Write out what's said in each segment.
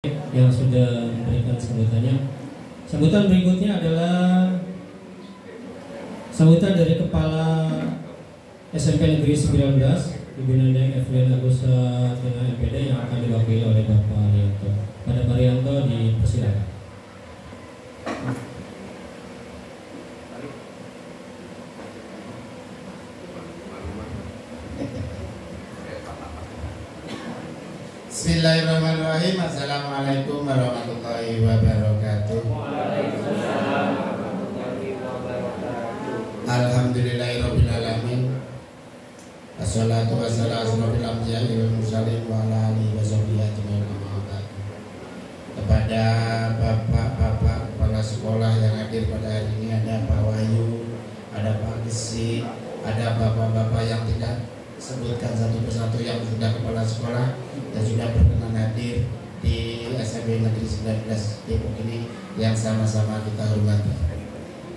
yang sudah memberikan sambutannya. Sambutan berikutnya adalah sambutan dari Kepala SMP Negeri 19 Ibu Nendeng Evelyn Agusta dengan MPD yang akan diwakili oleh Bapak Arianto. Pada Pak Arianto dipersilakan. Bismillahirrahmanirrahim. Assalamualaikum warahmatullahi wabarakatuh. Alhamdulillahirabbil alamin. Assalatu wassalamu ala asyrofil wal mursalin wa ala alihi washabihi ajmain. Kepada bapak-bapak kepala sekolah yang hadir pada hari ini, ada Pak Wahyu, ada Pak Gesi, ada bapak-bapak yang tidak sebutkan satu persatu yang sudah kepala sekolah dan sudah berkenan hadir di SMP Negeri 19 Depok ini yang sama-sama kita hormati.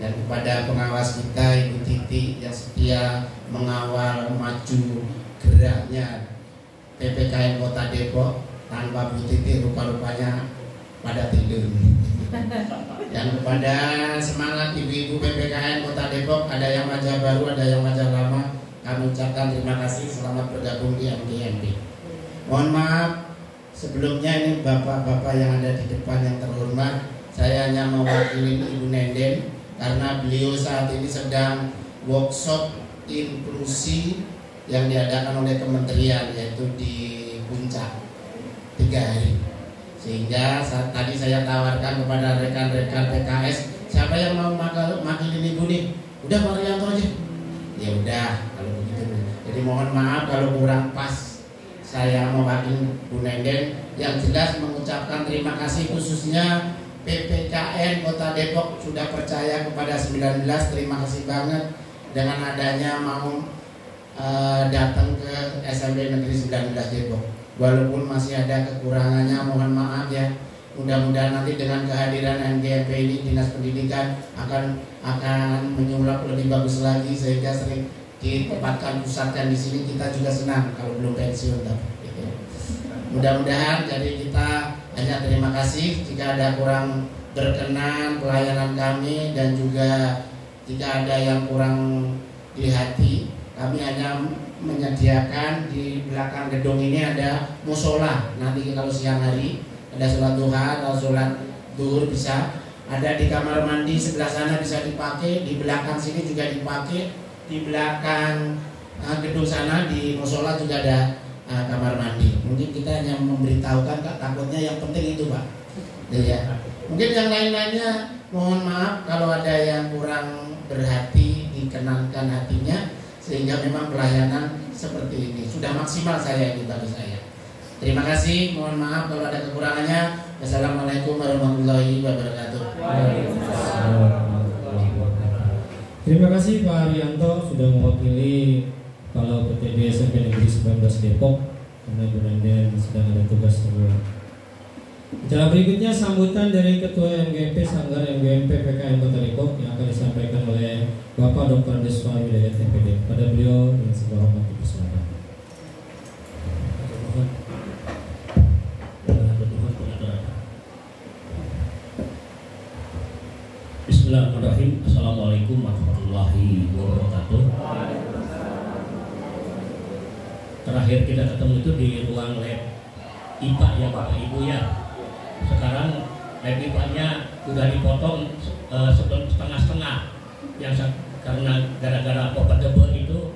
Dan kepada pengawas kita Ibu Titi yang setia mengawal maju geraknya PPKN Kota Depok, tanpa Bu Titi rupa-rupanya pada tidur. Dan kepada semangat ibu-ibu PPKN Kota Depok, ada yang wajah baru, ada yang wajah lama, kami ucapkan terima kasih, selamat bergabung di MGMP. Mohon maaf sebelumnya ini bapak-bapak yang ada di depan yang terhormat, saya hanya mewakili Ibu Nenden karena beliau saat ini sedang workshop inklusi yang diadakan oleh kementerian, yaitu di Puncak 3 hari. Sehingga saat tadi saya tawarkan kepada rekan-rekan PKS, siapa yang mau makilin Ibu nih? Udah Pak Rianto aja. Ya udah kalau begitu. Jadi mohon maaf kalau kurang pas saya mewakili Bu Nenden, yang jelas mengucapkan terima kasih khususnya PPKN Kota Depok sudah percaya kepada 19. Terima kasih banget dengan adanya mau datang ke SMP Negeri 19 Depok. Walaupun masih ada kekurangannya, mohon maaf ya. Mudah-mudahan nanti dengan kehadiran MGMP ini Dinas Pendidikan akan menyulap lebih bagus lagi sehingga sering ditempatkan pusatkan di sini. Kita juga senang kalau belum pensiun, gitu. Mudah-mudahan jadi kita hanya terima kasih jika ada kurang berkenan pelayanan kami, dan juga jika ada yang kurang di hati, kami hanya menyediakan di belakang gedung ini ada musola. Nanti kalau siang hari ada sholat duha atau sholat duhur bisa, ada di kamar mandi sebelah sana bisa dipakai, di belakang sini juga dipakai, di belakang gedung sana di musola juga ada kamar mandi. Mungkin kita hanya memberitahukan, takutnya yang penting itu Pak ya. Mungkin yang lain-lainnya mohon maaf kalau ada yang kurang berhati, dikenankan hatinya, sehingga memang pelayanan seperti ini sudah maksimal saya ini bagi saya. Terima kasih, mohon maaf kalau ada kekurangannya. Wassalamualaikum warahmatullahi wabarakatuh. Terima kasih Pak Arianto sudah mewakili Kepala PTD SMP Negeri 19 Depok, karena Ibu Nenden sedang ada tugas luar. Acara berikutnya sambutan dari Ketua MGMP Sanggar MGMP PKN Kota Depok yang akan disampaikan oleh Bapak Dr. Deswa Hidayat MPD. Pada beliau dengan segala hormat dipersilakan. Bismillahirrahmanirrahim. Assalamualaikum warahmatullahi wabarakatuh. Terakhir kita ketemu itu di ruang lab IPA ya Bapak Ibu ya. Sekarang lab IPA-nya sudah dipotong setengah-setengah. Yang karena gara-gara portable itu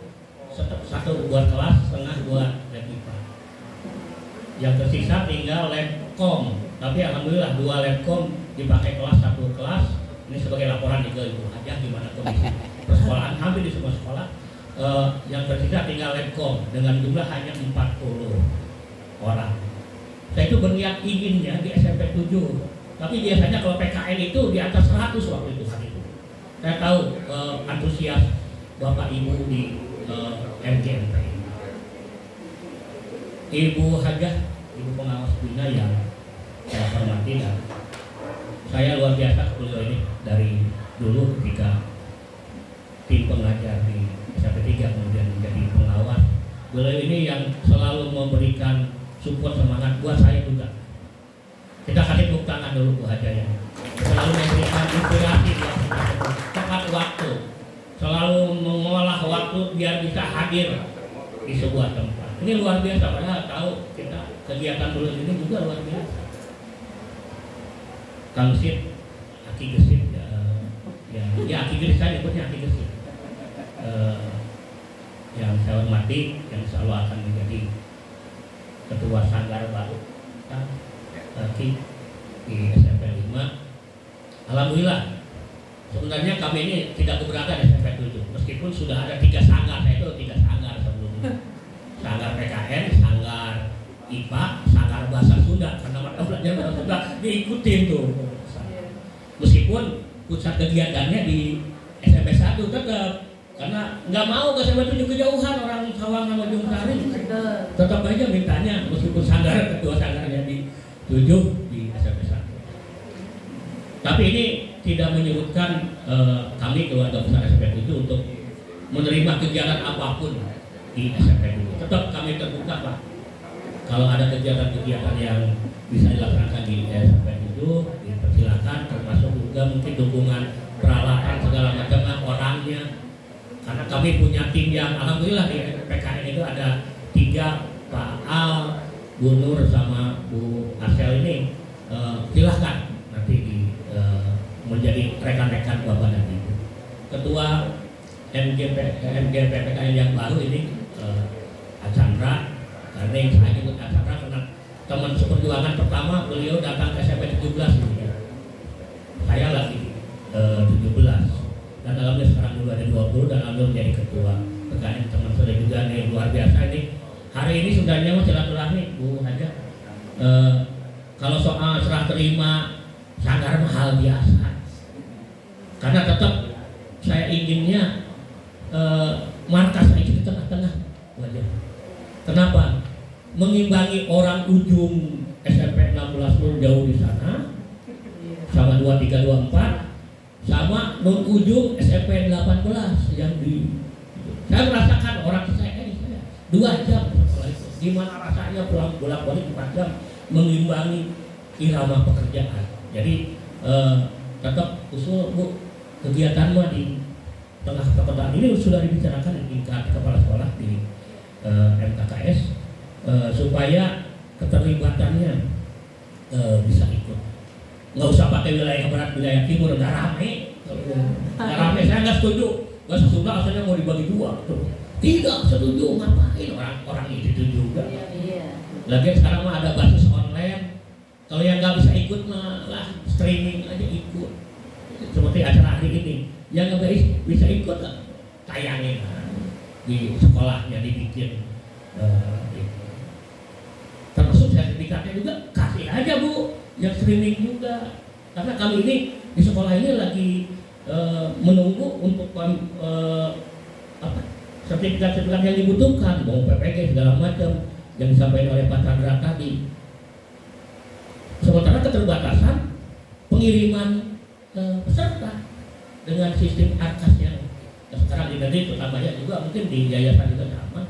satu buat kelas, setengah buat lab IPA. Yang tersisa tinggal lab kom. Tapi alhamdulillah 2 lab kom dipakai kelas, 1 kelas. Ini sebagai laporan juga Ibu Hajah gimana kondisi persekolahan hampir di semua sekolah. Yang tersisa tinggal labkom dengan jumlah hanya 40 orang. Saya itu berniat inginnya di SMP 7, tapi biasanya kalau PKN itu di atas 100 waktu itu hari itu. Saya tahu antusias Bapak Ibu di MGMP. Ibu Hajah, Ibu pengawas bina yang saya hormati, dan saya luar biasa beliau ini dari dulu ketika tim pengajar di SMP 3 kemudian menjadi pengawas. Beliau ini yang selalu memberikan support semangat buat saya juga. Kita kasih tepuk tangan dulu Bu Haja ya. Selalu memberikan inspirasi tepat waktu, selalu mengolah waktu biar bisa hadir di sebuah tempat. Ini luar biasa, padahal tahu kita kegiatan dulu ini juga luar biasa. Kang Sid, Aki Gesit, ya Aki Gesit, saya nyebutnya Aki Gesit. Yang saya hormati, yang selalu akan menjadi ketua sanggar baru Aki di SMP 5. Alhamdulillah, sebenarnya kami ini tidak keberatan SMP 7, meskipun sudah ada 3 sanggar, saya itu 3 sanggar sebelumnya. Sanggar PKN, sanggar IPA, sanggar bahasa Sunda, karena mata belajar bahasa Sunda diikutin tuh. Meskipun pusat kegiatannya di SMP 1 tetap, karena nggak mau ke SMP 7 kejauhan, orang Sawang sama Ujung Sari, tetap aja mintanya meskipun sanggar ketua sanggarnya di 7 di SMP 1. Tapi ini tidak menyebutkan kami keluarga besar SMP 7 untuk menerima kegiatan apapun di SMP 7. Tetap kami terbuka Pak. Kalau ada kegiatan-kegiatan yang bisa dilaksanakan di SMP 7, dipersilakan, termasuk juga mungkin dukungan peralatan segala macam orangnya. Karena kami punya tim yang alhamdulillah di PKN itu ada 3, Pak Al, Bu Nur sama Bu Asel ini. Silahkan nanti menjadi rekan-rekan Bapak dan Ibu. Ketua MGPPKN yang baru ini Achandra, karena yang saya nyebut Achandra karena teman seperjuangan pertama beliau datang ke SMP 17 ini. Saya lagi 17 dan alhamdulillah sekarang juga ada 20 dan alhamdulillah menjadi ketua PKN. Teman saya juga nih luar biasa ini. Hari ini sudah nyawa silaturahmi Bu Haja. Kalau soal serah terima sanggar mahal biasa. Karena tetap saya inginnya markas itu di tengah-tengah wajah. Kenapa? Mengimbangi orang ujung SMP 16 Nur jauh di sana sama 23 24 sama Nur ujung SMP 18 yang di saya merasakan orang saya 2 jam setelah itu. Gimana rasanya pulang bolak-balik 4 jam mengimbangi irama pekerjaan. Jadi tetap usul Bu kegiatan mah di tengah perkotaan ini sudah dibicarakan di tingkat kepala sekolah di MKKS supaya keterlibatannya bisa ikut. Nggak usah pakai wilayah barat, wilayah timur, nggak rame. Nggak rame, saya nggak setuju. Bahasa Sunda asalnya mau dibagi 2 tuh. Tidak setuju, ngapain orang itu juga. Lagian sekarang mah ada basis online. Kalau yang nggak bisa ikut mah lah streaming aja ikut. Seperti acara hari ini, yang nggak bisa ikut tayangin di sekolahnya dibikin. Termasuk sertifikatnya juga kasih aja Bu, yang streaming juga. Karena kami ini di sekolah ini lagi menunggu untuk sertifikat-sertifikat yang dibutuhkan, mau PPG segala macam yang disampaikan oleh Pak Chandra tadi. Sementara keterbatasan pengiriman peserta dengan sistem arkas yang sekarang di negeri terutamanya juga mungkin di yayasan juga sama.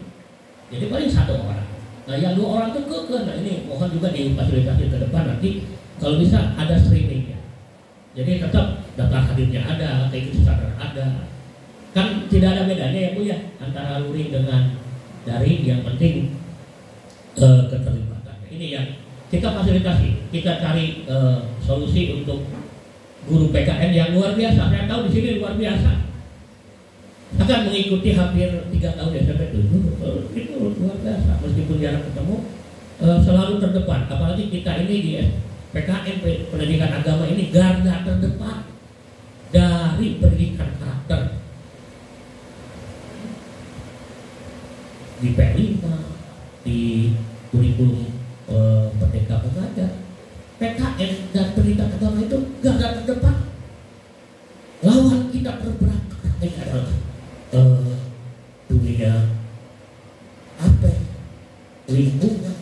Jadi paling 1 orang. Nah yang 2 orang itu nah ini mohon juga difasilitasi ke depan nanti kalau bisa ada streamingnya. Jadi tetap daftar hadirnya ada, keikutsertaan ada. Kan tidak ada bedanya ya Bu ya antara luring dengan daring, yang penting keterlibatan. Ini yang kita fasilitasi, kita cari solusi untuk guru PKN yang luar biasa. Saya tahu di sini luar biasa. Akan mengikuti hampir 3 tahun di SMP 7 itu luar biasa. Meskipun jarang ketemu, selalu terdepan. Apalagi kita ini di PKN pendidikan agama ini garda terdepan dari pendidikan karakter. Di P5, di kurikulum Merdeka Belajar, PKN dan pendidikan agama itu garda terdepan. Lawan kita terberat ini adalah dunia apa? Lingkungan.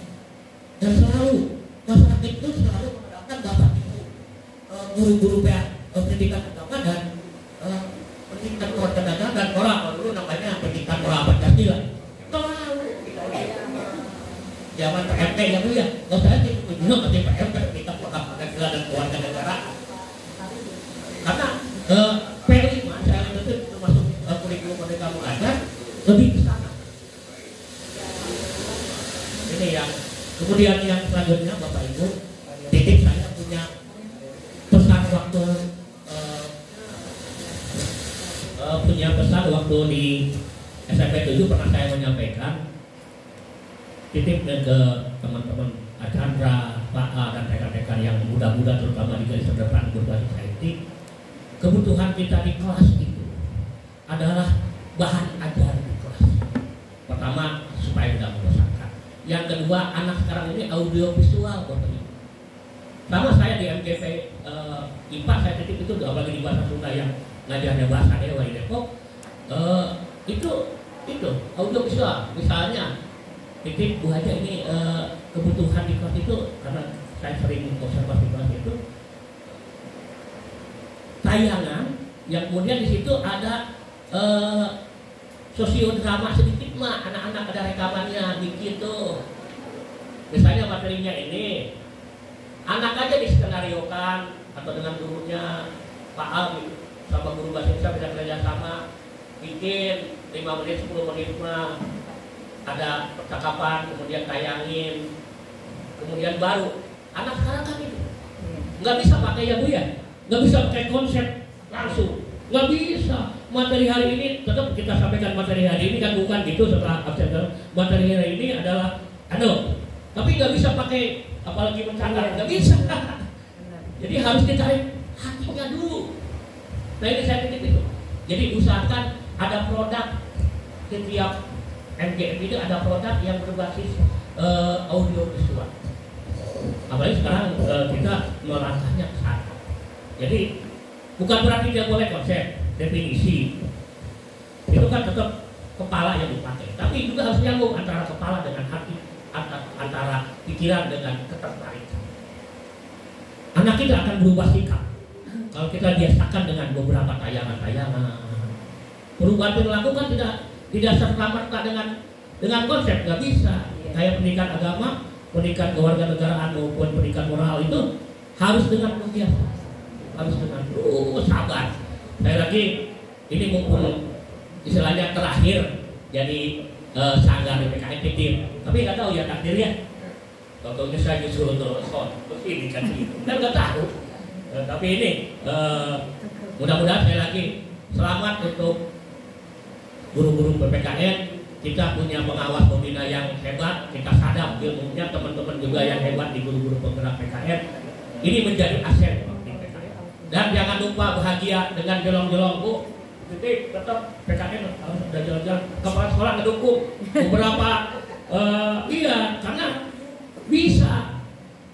Dan selalu masyarakat itu selalu mengandalkan Bapak Ibu guru-guru pendidikan agama dan pendidikan kewarganegaraan dan moral. Dulu namanya pendidikan moral Pancasila. Zaman PMP ya Bu ya, kalau saya sih nggak PMP kita kurang Pancasila dan Kewarganegaraan. Karena P5 saya itu termasuk kurikulum Merdeka Mengajar lebih ke sana. Ini yang kemudian yang selanjutnya Bapak Ibu, titik saya punya pesan waktu di SMP 7 pernah saya menyampaikan titik ke teman-teman Archandra, Pak A dan rekan-rekan yang muda-muda terutama di garis terdepan Global Society. Kebutuhan kita di kelas itu adalah bahan ajar di kelas. Pertama, supaya tidak membosankan. Yang kedua, anak sekarang ini audio visual, Bapak Ibu. Sama saya di MGP IPA saya titik itu, apalagi di bahasa Sunda yang ngajarnya bahasa Dewa di Depok, itu audio visual. Misalnya titik Bu Haja ini kebutuhan di kelas itu, karena saya sering observasi kelas itu, tayangan yang kemudian di situ ada sosiodrama sedikit mah, anak-anak ada rekamannya dikit tuh. Misalnya materinya ini anak aja diskenariokan atau dengan gurunya Pak Al sama guru bahasa Indonesia bisa kerja sama, bikin 5 menit 10 menit mah ada percakapan, kemudian tayangin, kemudian baru anak sekarang kan itu nggak bisa pakai ya Bu ya, nggak bisa pakai konsep langsung, nggak bisa. Materi hari ini tetap kita sampaikan, materi hari ini kan bukan gitu setelah absen. Materi hari ini adalah tapi nggak bisa pakai apalagi mencatat, nggak bisa. Jadi harus dicari hatinya dulu. Nah ini saya titip itu. Jadi usahakan ada produk, setiap MGM itu ada produk yang berbasis audio visual. Apalagi sekarang kita melangkahnya ke sana. Jadi bukan berarti dia boleh konsep, definisi. Itu kan tetap kepala yang dipakai. Tapi juga harus nyambung antara kepala dengan hati, antara pikiran dengan ketertarikan. Anak kita akan berubah sikap kalau kita biasakan dengan beberapa tayangan-tayangan. Perubahan perilaku kan tidak serta-merta dengan konsep, nggak bisa. Kayak pendidikan agama, pendidikan kewarganegaraan maupun pendidikan moral itu harus dengan kebiasaan, harus dengan sabar. Saya lagi ini mumpung istilahnya terakhir jadi sanggar PKN titip, tapi nggak tahu ya takdirnya. Contohnya saya disuruh telepon, ini kan gitu, kan nggak tahu. Tapi ini mudah-mudahan saya lagi selamat untuk guru-guru PPKN. Kita punya pengawas pembina yang hebat, kita sadar ilmunya, teman-teman juga yang hebat di guru-guru penggerak PKN. Ini menjadi aset di PKN. Dan jangan lupa bahagia dengan jelong-jelong Bu. Jadi tetap PKN harus ada jalan-jalan. Kepala sekolah ngedukung beberapa iya, karena bisa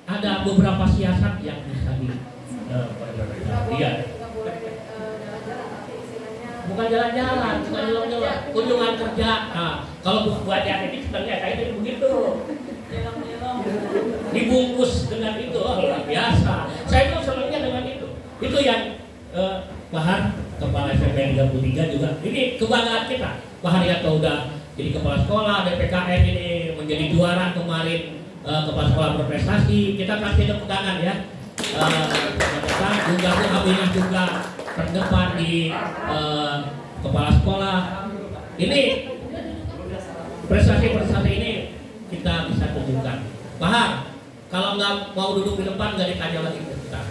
ada beberapa siasat yang bisa bukan jalan-jalan, bukan jalan-jalan, kunjungan kerja. Nah, kalau buat yang ini sebenarnya saya jadi begitu, dibungkus dengan itu, luar biasa. Saya tuh senangnya dengan itu. Itu yang Pak Har, Kepala SMP 33 juga. Ini kebanggaan kita. Pak Haryanto udah jadi kepala sekolah, DPKN ini menjadi juara kemarin, kepala sekolah berprestasi. Kita kasih tepuk tangan ya. Juga Bu Aminah juga terdepan di kepala sekolah. Ini prestasi-prestasi ini kita bisa tunjukkan. Pak Har, kalau nggak mau duduk di depan nggak ditanya lagi ke kita.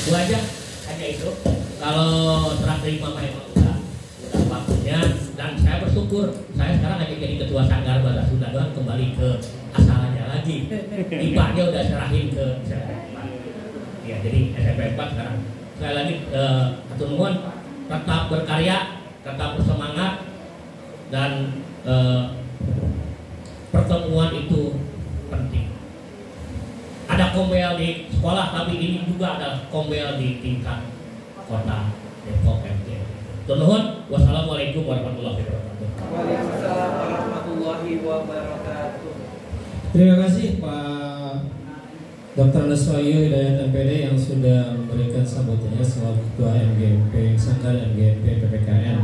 Bu aja hanya itu. Kalau serah terima memang udah waktunya, dan saya bersyukur saya sekarang hanya jadi ketua sanggar bahasa Sunda doang, kembali ke asalnya lagi. IPA-nya udah serahin ke SMP 4. Ya, jadi SMP 4 sekarang. Sekali lagi atur nuhun, tetap berkarya, tetap bersemangat, dan pertemuan itu penting. Ada kombel di sekolah, tapi ini juga ada kombel di tingkat kota Depok MT. Nuhun, wassalamualaikum warahmatullahi wabarakatuh. Waalaikumsalam warahmatullahi wabarakatuh. Terima kasih Pak Dr. Neswayo Hidayat MPD yang sudah memberikan sambutannya selaku Ketua MGMP Sanggar MGMP PPKN.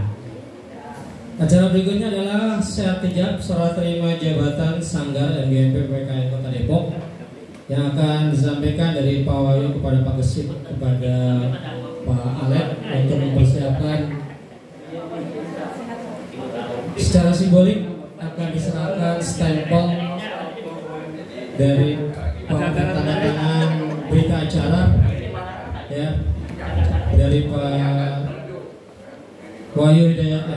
Acara berikutnya adalah sehat tijab serah terima jabatan Sanggar MGMP PKN Kota Depok yang akan disampaikan dari Pak Wahyu kepada Pak Gesit kepada Pak Alek untuk mempersiapkan. Secara simbolik akan diserahkan stempel dari tanda tangan berita acara ya dari Pak Wahyu Hidayat